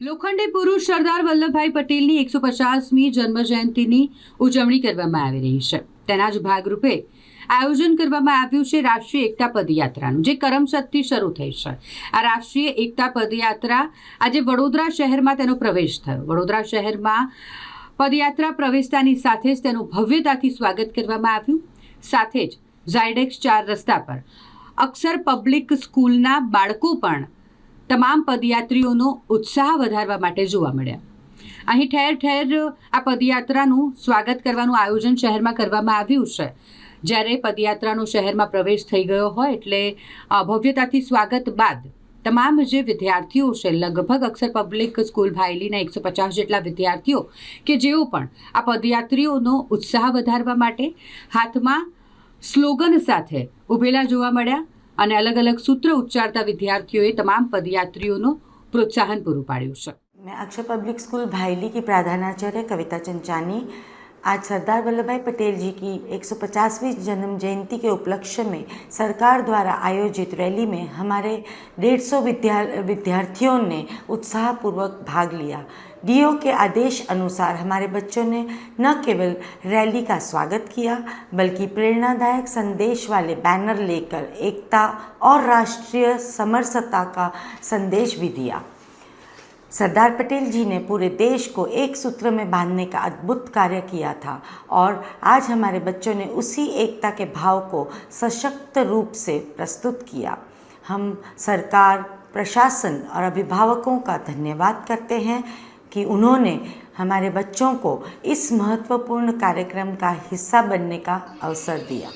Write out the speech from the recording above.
લોખંડી પુરુષ સરદાર વલ્લભભાઈ પટેલની 150મી જન્મજયંતિની ઉજવણી કરવામાં આવી રહી છે। તેના જ ભાગરૂપે આયોજન કરવામાં આવ્યું છે રાષ્ટ્રીય એકતા પદયાત્રાનું, જે કરમસદથી શરૂ થઈ છે। આ રાષ્ટ્રીય એકતા પદયાત્રા આજે વડોદરા શહેરમાં તેનો પ્રવેશ થયો। વડોદરા શહેરમાં પદયાત્રા પ્રવેશતાની સાથે જ તેનું ભવ્યતાથી સ્વાગત કરવામાં આવ્યું। સાથે જ ઝાયડેક્સ 4 રસ્તા પર અક્ષર પબ્લિક સ્કૂલના બાળકો પણ તમામ પદયાત્રીઓનો ઉત્સાહ વધારવા માટે જોવા મળ્યા। અહીં ઠેર ઠેર આ પદયાત્રાનું સ્વાગત કરવાનું આયોજન શહેરમાં કરવામાં આવ્યું છે। જ્યારે પદયાત્રાનો શહેરમાં પ્રવેશ થઈ ગયો હોય એટલે ભવ્યતાથી સ્વાગત બાદ તમામ જે વિદ્યાર્થીઓ છે, લગભગ અક્ષર પબ્લિક સ્કૂલ ભાયલીના 150 જેટલા વિદ્યાર્થીઓ કે જેઓ પણ આ પદયાત્રીઓનો ઉત્સાહ વધારવા માટે હાથમાં સ્લોગન સાથે ઊભેલા જોવા મળ્યા અને અલગ अलग सूत्र उच्चारता विद्यार्थियों तमाम पदयात्रियों प्रोत्साहन पूરું પાડ્યું છે। मैं अक्षर पब्लिक स्कूल भाईली की प्रधानाचार्य कविता चंचानी आज सरदार वल्लभ भाई पटेल जी की 150वीं जन्म जयंती के उपलक्ष्य में सरकार द्वारा आयोजित रैली में हमारे 150 विद्यार्थियों ने उत्साहपूर्वक भाग लिया। डीओ के आदेश अनुसार हमारे बच्चों ने न केवल रैली का स्वागत किया बल्कि प्रेरणादायक संदेश वाले बैनर लेकर एकता और राष्ट्रीय समरसता का संदेश भी दिया। सरदार पटेल जी ने पूरे देश को एक सूत्र में बांधने का अद्भुत कार्य किया था और आज हमारे बच्चों ने उसी एकता के भाव को सशक्त रूप से प्रस्तुत किया। हम सरकार, प्रशासन और अभिभावकों का धन्यवाद करते हैं कि उन्होंने हमारे बच्चों को इस महत्वपूर्ण कार्यक्रम का हिस्सा बनने का अवसर दिया।